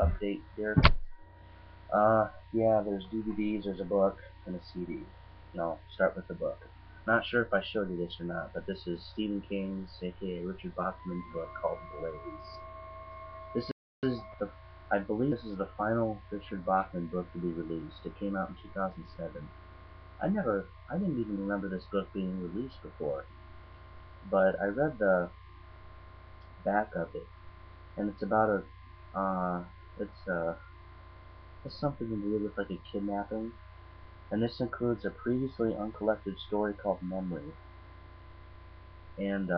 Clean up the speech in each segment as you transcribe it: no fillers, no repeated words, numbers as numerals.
update here. Yeah, there's DVDs, there's a book, and a CD. No, start with the book. Not sure if I showed you this or not, but this is Stephen King's, aka Richard Bachman's book called Blaze. This is the, I believe this is the final Richard Bachman book to be released. It came out in 2007. I didn't even remember this book being released before, but I read the back of it, and it's about it's it's something to do with like a kidnapping, and this includes a previously uncollected story called Memory. And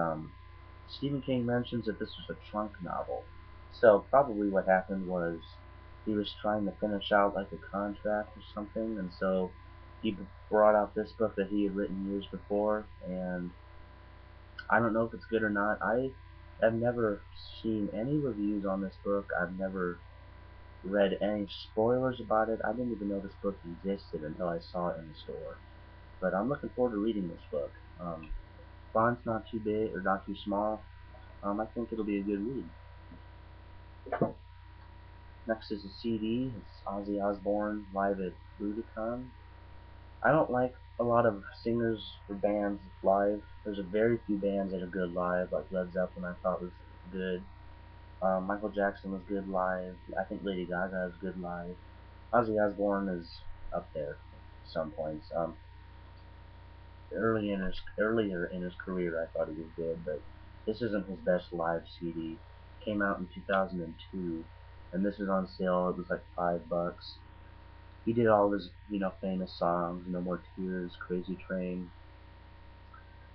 Stephen King mentions that this was a trunk novel, so probably what happened was he was trying to finish out like a contract or something, and so he brought out this book that he had written years before, and I don't know if it's good or not. I have never seen any reviews on this book. I've never read any spoilers about it. I didn't even know this book existed until I saw it in the store. But I'm looking forward to reading this book. Font's not too big or not too small. I think it'll be a good read. Next is a CD. It's Ozzy Osbourne live at Budokan. I don't like a lot of singers or bands live. There's a very few bands that are good live, like Led Zeppelin I thought was good. Michael Jackson was good live. I think Lady Gaga is good live. Ozzy Osbourne is up there at some points. Earlier in his career, I thought he was good, but this isn't his best live CD. Came out in 2002, and this is on sale. It was like $5. He did all his, famous songs: No More Tears, Crazy Train,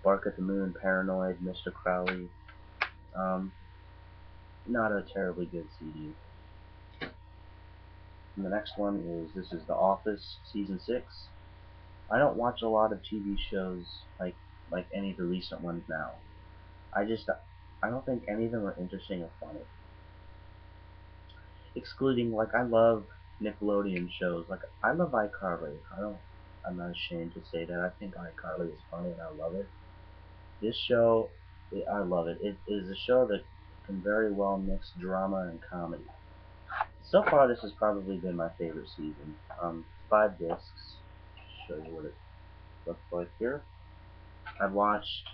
Bark at the Moon, Paranoid, Mr. Crowley. Um, Not a terribly good CD. And the next one is this is The Office season 6. I don't watch a lot of TV shows like any of the recent ones now. I don't think any of them are interesting or funny. Excluding like I love Nickelodeon shows. Like I love iCarly. I'm not ashamed to say that. I think iCarly is funny and I love it. This show, I love it. It is a show that can very well mix drama and comedy. So far, this has probably been my favorite season. 5 discs. Show you what it looks like here. I've watched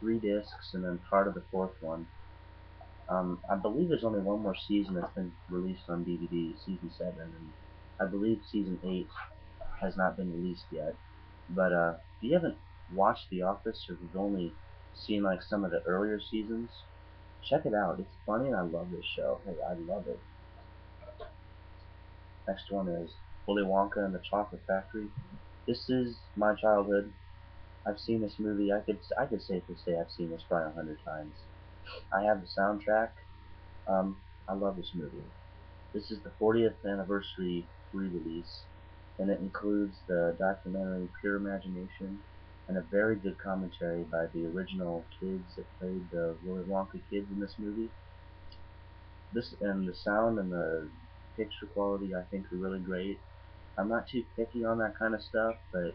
3 discs and then part of the fourth one. I believe there's only one more season that's been released on DVD, season 7, and I believe season 8 has not been released yet. But if you haven't watched The Office or you've only seen like some of the earlier seasons, check it out. It's funny and I love this show. Hey, I love it. Next one is Willy Wonka and the Chocolate Factory. This is my childhood. I've seen this movie. I could safely say I've seen this probably 100 times. I have the soundtrack. I love this movie. This is the 40th anniversary re-release, and it includes the documentary Pure Imagination and a very good commentary by the original kids that played the Willy Wonka kids in this movie. This and the sound and the picture quality I think are really great. I'm not too picky on that kind of stuff, but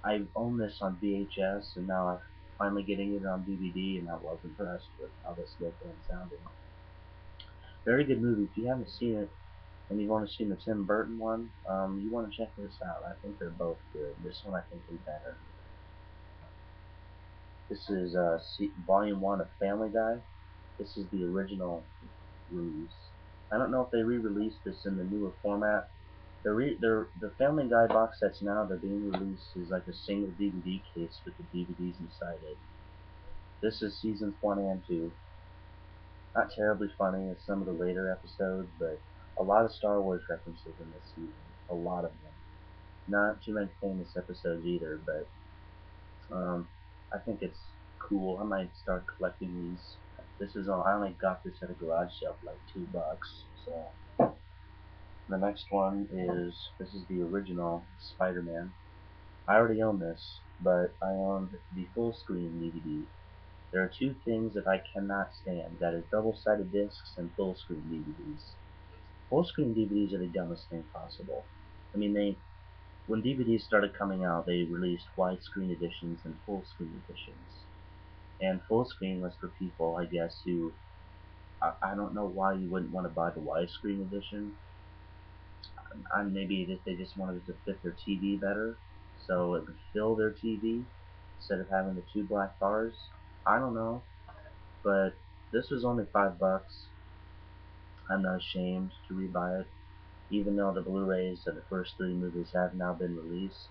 I own this on VHS and now I'm finally getting it on DVD, and I was impressed with how this looked and sounded. Very good movie. If you haven't seen it, and you've only seen the Tim Burton one, you want to check this out. I think they're both good. This one I think is better. This is Volume 1 of Family Guy. This is the original release. I don't know if they re-released this in the newer format. The Family Guy box sets now they're being released is like a single DVD case with the DVDs inside it. This is seasons 1 and 2. Not terribly funny as some of the later episodes, but a lot of Star Wars references in this season. A lot of them. Not too many famous episodes either, but I think it's cool. I might start collecting these. This is all. I only got this at a garage sale for like $2. So the next one is this is the original Spider-Man. I already own this, but I own the full screen DVD. There are two things that I cannot stand. That is double-sided discs and full screen DVDs. Full screen DVDs are the dumbest thing possible. I mean, when DVDs started coming out, they released widescreen editions and full screen editions. And full screen was for people, I guess, who I don't know why you wouldn't want to buy the widescreen edition. Maybe they just wanted to fit their TV better, so it would fill their TV instead of having the two black bars. I don't know, but this was only $5. I'm not ashamed to rebuy it, even though the Blu-rays of the first three movies have now been released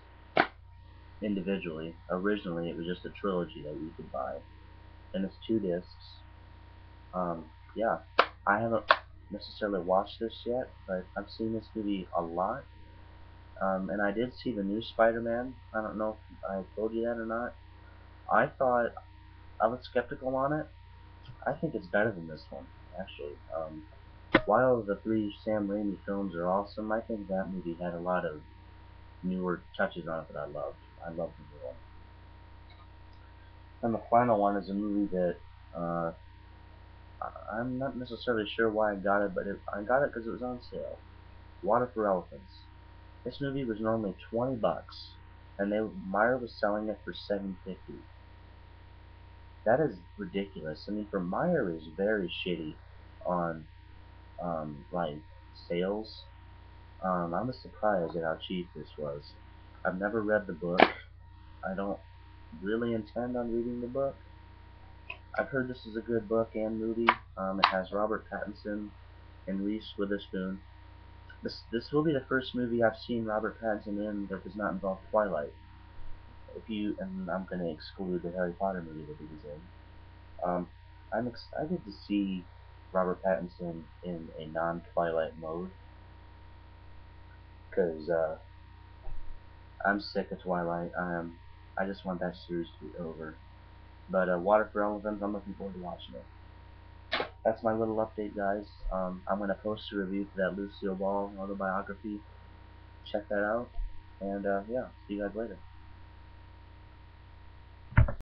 individually. Originally, it was just a trilogy that you could buy, and it's 2 discs. Yeah, I haven't necessarily watched this yet, but I've seen this movie a lot. And I did see the new Spider-Man. I don't know if I told you that or not. I was skeptical on it. I think it's better than this one, actually. While the three Sam Raimi films are awesome, I think that movie had a lot of newer touches on it that I loved. I loved the new one. And the final one is a movie that uh, I'm not necessarily sure why I got it, but I got it because it was on sale. Water for Elephants. This movie was normally $20, and Meyer was selling it for $7.50. That is ridiculous. I mean, for Meyer is very shitty on like sales. I was surprised at how cheap this was. I've never read the book. I don't really intend on reading the book. I've heard this is a good book and movie. It has Robert Pattinson and Reese Witherspoon. This will be the first movie I've seen Robert Pattinson in that does not involve Twilight. And I'm going to exclude the Harry Potter movie that he was in. I'm excited to see Robert Pattinson in a non-Twilight mode, because I'm sick of Twilight. I just want that series to be over. But Water for Elephants, I'm looking forward to watching it. That's my little update, guys. I'm going to post a review for that Lucille Ball autobiography. Check that out. And yeah, see you guys later.